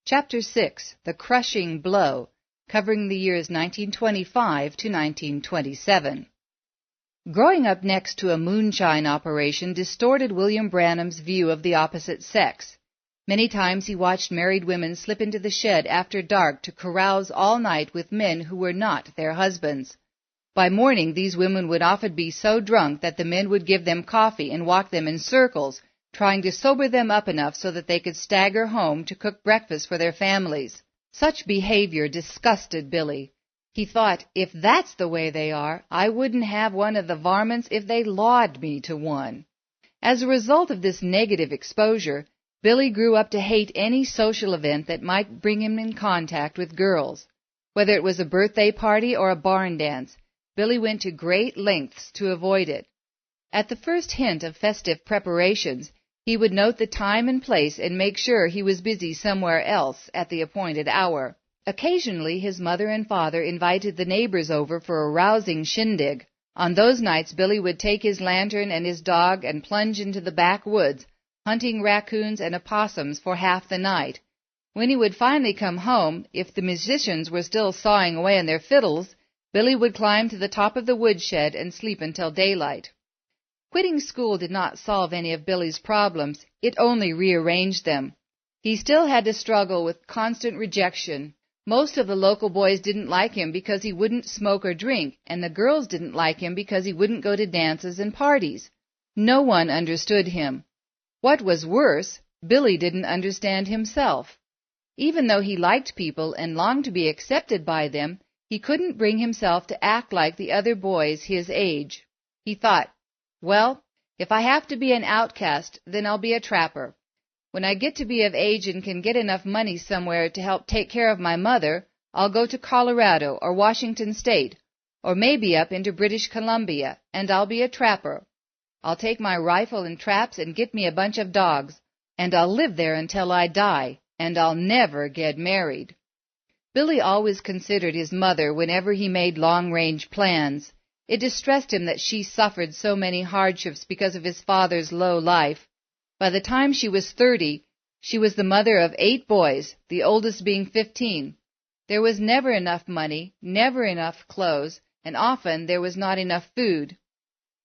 Chapter 6, The Crushing Blow, covering the years 1925 to 1927. Growing up next to a moonshine operation distorted William Branham's view of the opposite sex. Many times he watched married women slip into the shed after dark to carouse all night with men who were not their husbands. By morning, these women would often be so drunk that the men would give them coffee and walk them in circles, trying to sober them up enough so that they could stagger home to cook breakfast for their families. Such behavior disgusted Billy. He thought, if that's the way they are, I wouldn't have one of the varmints if they lawed me to one. As a result of this negative exposure, Billy grew up to hate any social event that might bring him in contact with girls. Whether it was a birthday party or a barn dance, Billy went to great lengths to avoid it. At the first hint of festive preparations, he would note the time and place and make sure he was busy somewhere else at the appointed hour. Occasionally his mother and father invited the neighbors over for a rousing shindig. On those nights Billy would take his lantern and his dog and plunge into the backwoods, hunting raccoons and opossums for half the night. When he would finally come home, if the musicians were still sawing away on their fiddles, Billy would climb to the top of the woodshed and sleep until daylight. Quitting school did not solve any of Billy's problems, it only rearranged them. He still had to struggle with constant rejection. Most of the local boys didn't like him because he wouldn't smoke or drink, and the girls didn't like him because he wouldn't go to dances and parties. No one understood him. What was worse, Billy didn't understand himself. Even though he liked people and longed to be accepted by them, he couldn't bring himself to act like the other boys his age. He thought, well, if I have to be an outcast, then I'll be a trapper. When I get to be of age and can get enough money somewhere to help take care of my mother, I'll go to Colorado or Washington State, or maybe up into British Columbia, and I'll be a trapper. I'll take my rifle and traps and get me a bunch of dogs, and I'll live there until I die, and I'll never get married. Billy always considered his mother whenever he made long-range plans. It distressed him that she suffered so many hardships because of his father's low life. By the time she was 30, she was the mother of 8 boys, the oldest being 15. There was never enough money, never enough clothes, and often there was not enough food.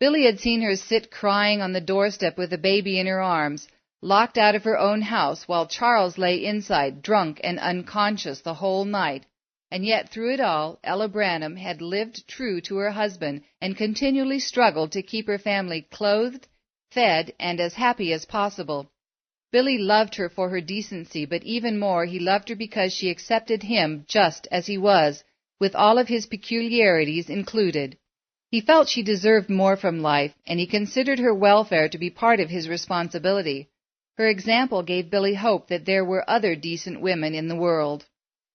Billy had seen her sit crying on the doorstep with a baby in her arms, locked out of her own house, while Charles lay inside, drunk and unconscious the whole night. And yet through it all, Ella Branham had lived true to her husband and continually struggled to keep her family clothed, fed, and as happy as possible. Billy loved her for her decency, but even more he loved her because she accepted him just as he was, with all of his peculiarities included. He felt she deserved more from life, and he considered her welfare to be part of his responsibility. Her example gave Billy hope that there were other decent women in the world.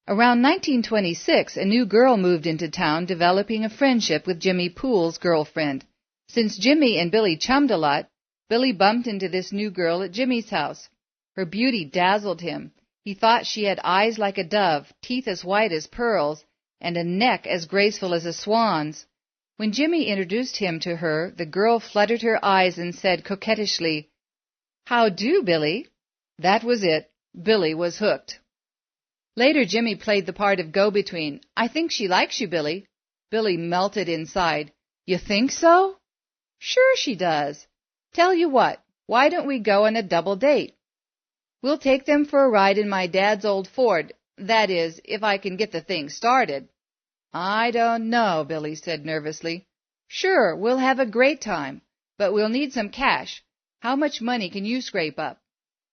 Around 1926, a new girl moved into town, developing a friendship with Jimmy Poole's girlfriend. Since Jimmy and Billy chummed a lot, Billy bumped into this new girl at Jimmy's house. Her beauty dazzled him. He thought she had eyes like a dove, teeth as white as pearls, and a neck as graceful as a swan's. When Jimmy introduced him to her, the girl fluttered her eyes and said coquettishly, "How do, Billy?" That was it. Billy was hooked. Later, Jimmy played the part of go-between. "I think she likes you, Billy." Billy melted inside. "You think so?" "Sure she does. Tell you what, why don't we go on a double date? We'll take them for a ride in my dad's old Ford, that is, if I can get the thing started." "I don't know," Billy said nervously. "Sure, we'll have a great time, but we'll need some cash. How much money can you scrape up?"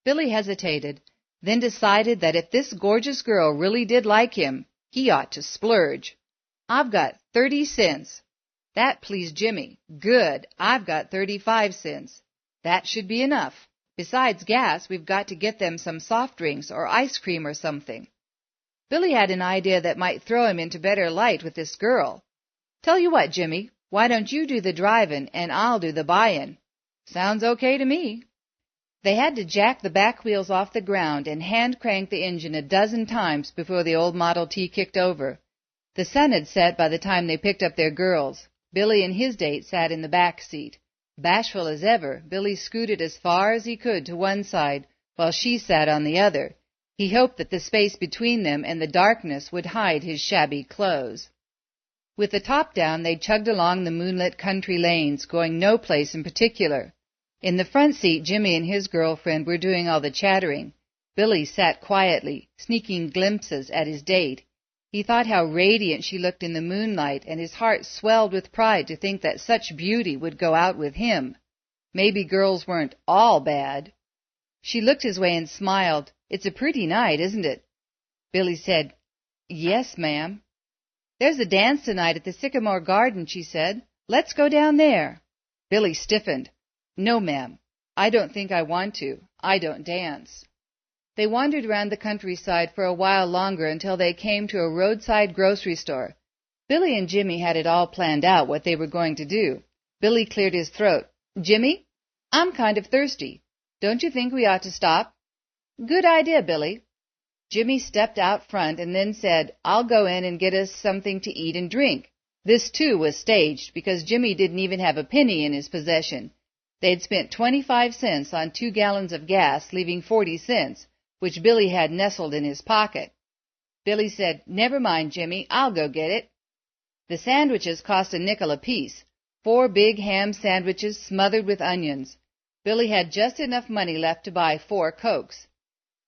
Billy hesitated, then decided that if this gorgeous girl really did like him, he ought to splurge. "I've got 30 cents. That pleased Jimmy. "Good. I've got 35 cents. "That should be enough. Besides gas, we've got to get them some soft drinks or ice cream or something." Billy had an idea that might throw him into better light with this girl. "Tell you what, Jimmy, why don't you do the drivin' and I'll do the buyin'?" "Sounds okay to me." They had to jack the back wheels off the ground and hand-crank the engine a dozen times before the old Model T kicked over. The sun had set by the time they picked up their girls. Billy and his date sat in the back seat. Bashful as ever, Billy scooted as far as he could to one side, while she sat on the other. He hoped that the space between them and the darkness would hide his shabby clothes. With the top down, they chugged along the moonlit country lanes, going no place in particular. In the front seat, Jimmy and his girlfriend were doing all the chattering. Billy sat quietly, sneaking glimpses at his date. He thought how radiant she looked in the moonlight, and his heart swelled with pride to think that such beauty would go out with him. Maybe girls weren't all bad. She looked his way and smiled. "It's a pretty night, isn't it?" Billy said, "Yes, ma'am." "There's a dance tonight at the Sycamore Garden," she said. "Let's go down there." Billy stiffened. "No, ma'am. I don't think I want to. I don't dance." They wandered around the countryside for a while longer until they came to a roadside grocery store. Billy and Jimmy had it all planned out what they were going to do. Billy cleared his throat. "Jimmy, I'm kind of thirsty. Don't you think we ought to stop?" "Good idea, Billy." Jimmy stepped out front and then said, "I'll go in and get us something to eat and drink." This, too, was staged, because Jimmy didn't even have a penny in his possession. They'd spent 25 cents on 2 gallons of gas, leaving 40 cents, which Billy had nestled in his pocket. Billy said, "Never mind, Jimmy, I'll go get it." The sandwiches cost a nickel apiece, 4 big ham sandwiches smothered with onions. Billy had just enough money left to buy 4 Cokes.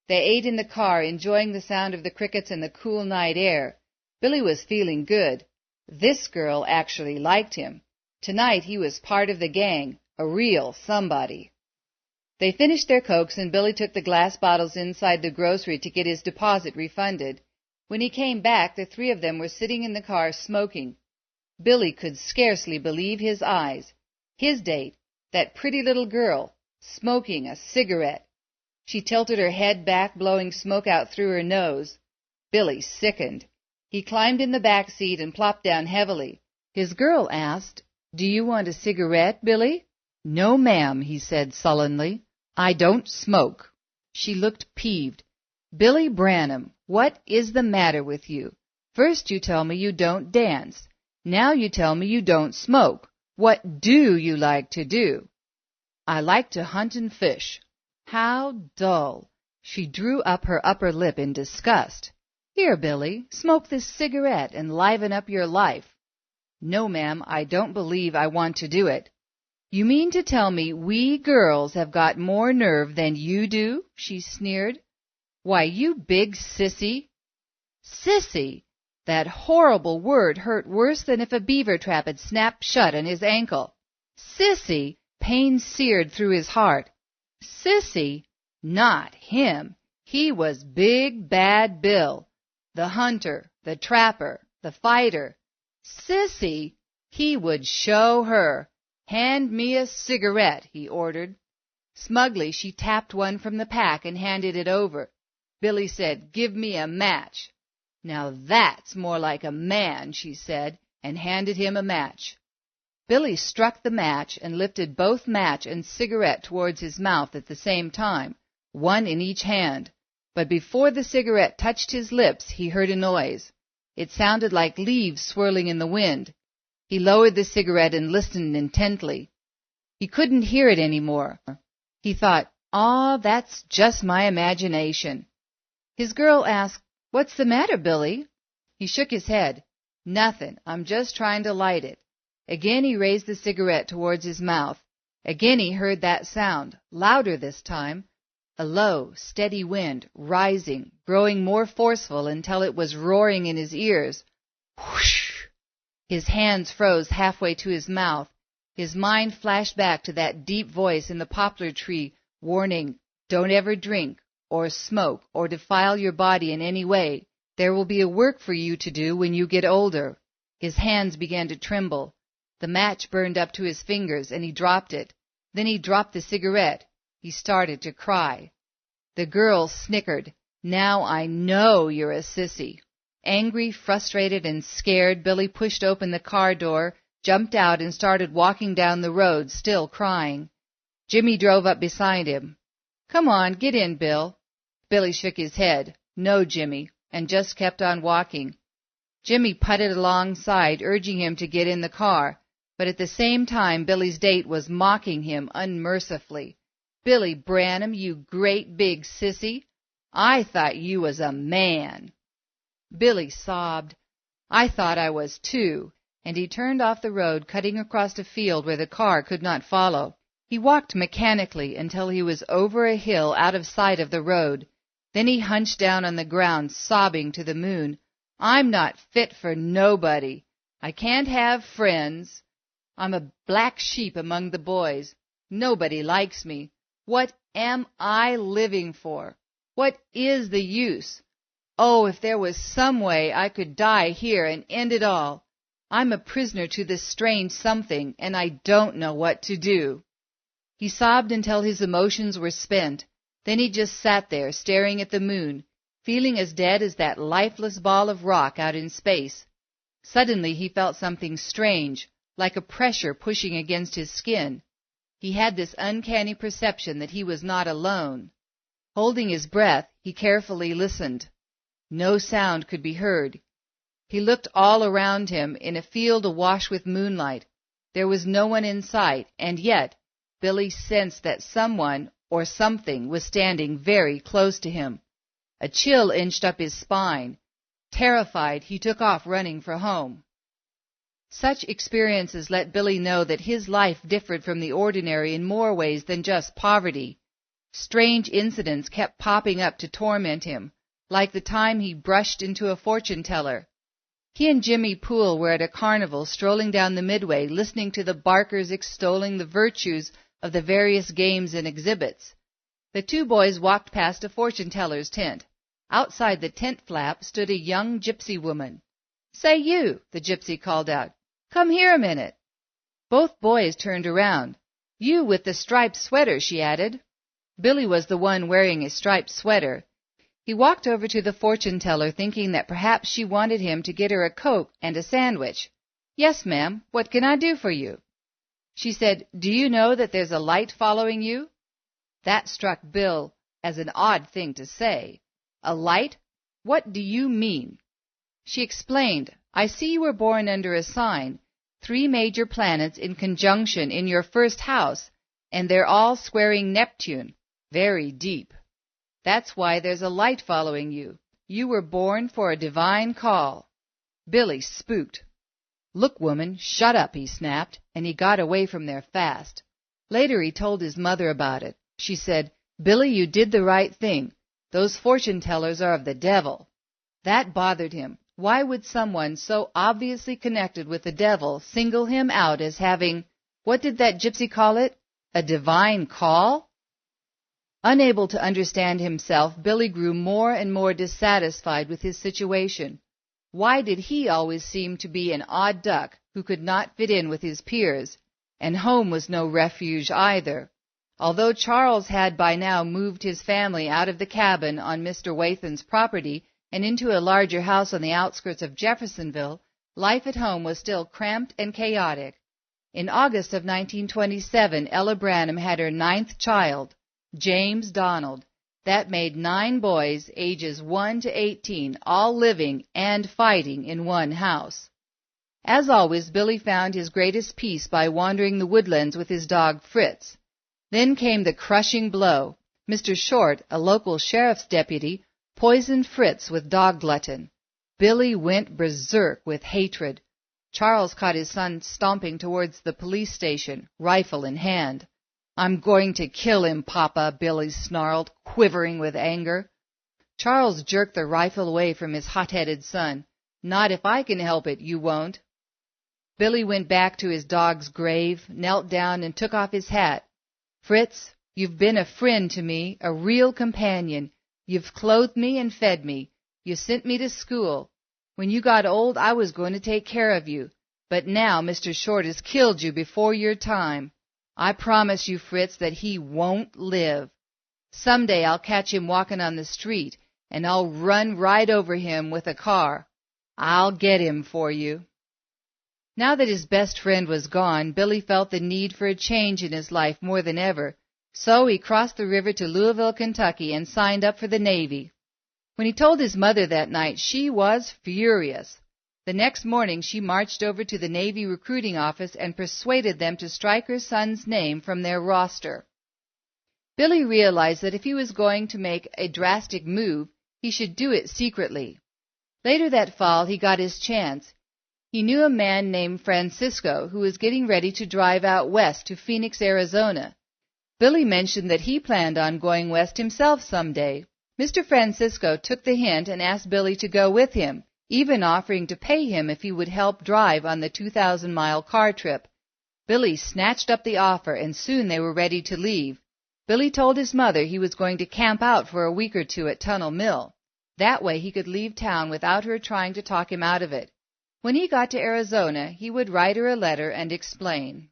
They ate in the car, enjoying the sound of the crickets and the cool night air. Billy was feeling good. This girl actually liked him. Tonight he was part of the gang, a real somebody. They finished their Cokes, and Billy took the glass bottles inside the grocery to get his deposit refunded. When he came back, the 3 of them were sitting in the car smoking. Billy could scarcely believe his eyes. His date, that pretty little girl, smoking a cigarette. She tilted her head back, blowing smoke out through her nose. Billy sickened. He climbed in the back seat and plopped down heavily. His girl asked, "Do you want a cigarette, Billy?" "No, ma'am," he said sullenly. "I don't smoke." She looked peeved. "Billy Branham, what is the matter with you? First you tell me you don't dance. Now you tell me you don't smoke. What do you like to do?" "I like to hunt and fish." "How dull." She drew up her upper lip in disgust. "Here, Billy, smoke this cigarette and liven up your life." "No, ma'am, I don't believe I want to do it." "You mean to tell me we girls have got more nerve than you do?" she sneered. "Why, you big sissy." Sissy! That horrible word hurt worse than if a beaver trap had snapped shut on his ankle. Sissy! Pain seared through his heart. Sissy! Not him. He was Big Bad Bill, the hunter, the trapper, the fighter. Sissy! He would show her. "Hand me a cigarette," he ordered. Smugly she tapped one from the pack and handed it over. Billy said, "Give me a match." "Now that's more like a man," she said, and handed him a match. Billy struck the match and lifted both match and cigarette towards his mouth at the same time, one in each hand. But before the cigarette touched his lips, he heard a noise. It sounded like leaves swirling in the wind. He lowered the cigarette and listened intently. He couldn't hear it any more. He thought, "Aw, that's just my imagination." His girl asked, "What's the matter, Billy?" He shook his head. "Nothing. I'm just trying to light it." Again he raised the cigarette towards his mouth. Again he heard that sound, louder this time. A low, steady wind, rising, growing more forceful until it was roaring in his ears. Whoosh! His hands froze halfway to his mouth. His mind flashed back to that deep voice in the poplar tree, warning, "Don't ever drink, or smoke, or defile your body in any way. There will be a work for you to do when you get older." His hands began to tremble. The match burned up to his fingers, and he dropped it. Then he dropped the cigarette. He started to cry. The girl snickered. "Now I know you're a sissy." Angry, frustrated, and scared, Billy pushed open the car door, jumped out, and started walking down the road, still crying. Jimmy drove up beside him. "Come on, get in, Bill." Billy shook his head. "No, Jimmy," and just kept on walking. Jimmy putted alongside, urging him to get in the car, but at the same time Billy's date was mocking him unmercifully. "Billy Branham, you great big sissy. I thought you was a man." Billy sobbed. "I thought I was too," and he turned off the road, cutting across a field where the car could not follow. He walked mechanically until he was over a hill out of sight of the road. Then he hunched down on the ground, sobbing to the moon. "I'm not fit for nobody. I can't have friends. I'm a black sheep among the boys. Nobody likes me. What am I living for? What is the use? Oh, if there was some way I could die here and end it all. I'm a prisoner to this strange something, and I don't know what to do." He sobbed until his emotions were spent. Then he just sat there, staring at the moon, feeling as dead as that lifeless ball of rock out in space. Suddenly he felt something strange, like a pressure pushing against his skin. He had this uncanny perception that he was not alone. Holding his breath, he carefully listened. No sound could be heard. He looked all around him in a field awash with moonlight. There was no one in sight, and yet Billy sensed that someone or something was standing very close to him. A chill inched up his spine. Terrified, he took off running for home. Such experiences let Billy know that his life differed from the ordinary in more ways than just poverty. Strange incidents kept popping up to torment him, like the time he brushed into a fortune-teller. He and Jimmy Poole were at a carnival strolling down the midway, listening to the barkers extolling the virtues of the various games and exhibits. The two boys walked past a fortune-teller's tent. Outside the tent flap stood a young gypsy woman. "Say you," the gypsy called out, "come here a minute." Both boys turned around. "You with the striped sweater," she added. Billy was the one wearing a striped sweater. He walked over to the fortune-teller, thinking that perhaps she wanted him to get her a Coke and a sandwich. "Yes, ma'am, what can I do for you?" She said, "Do you know that there's a light following you?" That struck Bill as an odd thing to say. "A light? What do you mean?" She explained, "I see you were born under a sign, 3 major planets in conjunction in your first house, and they're all squaring Neptune, very deep. That's why there's a light following you. You were born for a divine call." Billy spooked. "Look, woman, shut up," he snapped, and he got away from there fast. Later he told his mother about it. She said, "Billy, you did the right thing. Those fortune-tellers are of the devil." That bothered him. Why would someone so obviously connected with the devil single him out as having, what did that gypsy call it, a divine call? Unable to understand himself, Billy grew more and more dissatisfied with his situation. Why did he always seem to be an odd duck who could not fit in with his peers? And home was no refuge either. Although Charles had by now moved his family out of the cabin on Mr. Wathan's property and into a larger house on the outskirts of Jeffersonville, life at home was still cramped and chaotic. In August of 1927, Ella Branham had her 9th child, James Donald. That made 9 boys, ages 1 to 18, all living and fighting in one house. As always, Billy found his greatest peace by wandering the woodlands with his dog Fritz. Then came the crushing blow. Mr. Short, a local sheriff's deputy, poisoned Fritz with dog glutton. Billy went berserk with hatred. Charles caught his son stomping towards the police station, rifle in hand. "I'm going to kill him, Papa," Billy snarled, quivering with anger. Charles jerked the rifle away from his hot-headed son. "Not if I can help it, you won't." Billy went back to his dog's grave, knelt down, and took off his hat. "Fritz, you've been a friend to me, a real companion. You've clothed me and fed me. You sent me to school. When you got old, I was going to take care of you. But now Mr. Short has killed you before your time. I promise you, Fritz, that he won't live. Someday I'll catch him walking on the street, and I'll run right over him with a car. I'll get him for you." Now that his best friend was gone, Billy felt the need for a change in his life more than ever, so he crossed the river to Louisville, Kentucky, and signed up for the Navy. When he told his mother that night, she was furious. The next morning she marched over to the Navy recruiting office and persuaded them to strike her son's name from their roster. Billy realized that if he was going to make a drastic move, he should do it secretly. Later that fall, he got his chance. He knew a man named Francisco who was getting ready to drive out west to Phoenix, Arizona. Billy mentioned that he planned on going west himself someday. Mr. Francisco took the hint and asked Billy to go with him, even offering to pay him if he would help drive on the 2,000-mile car trip. Billy snatched up the offer, and soon they were ready to leave. Billy told his mother he was going to camp out for a week or two at Tunnel Mill. That way he could leave town without her trying to talk him out of it. When he got to Arizona, he would write her a letter and explain.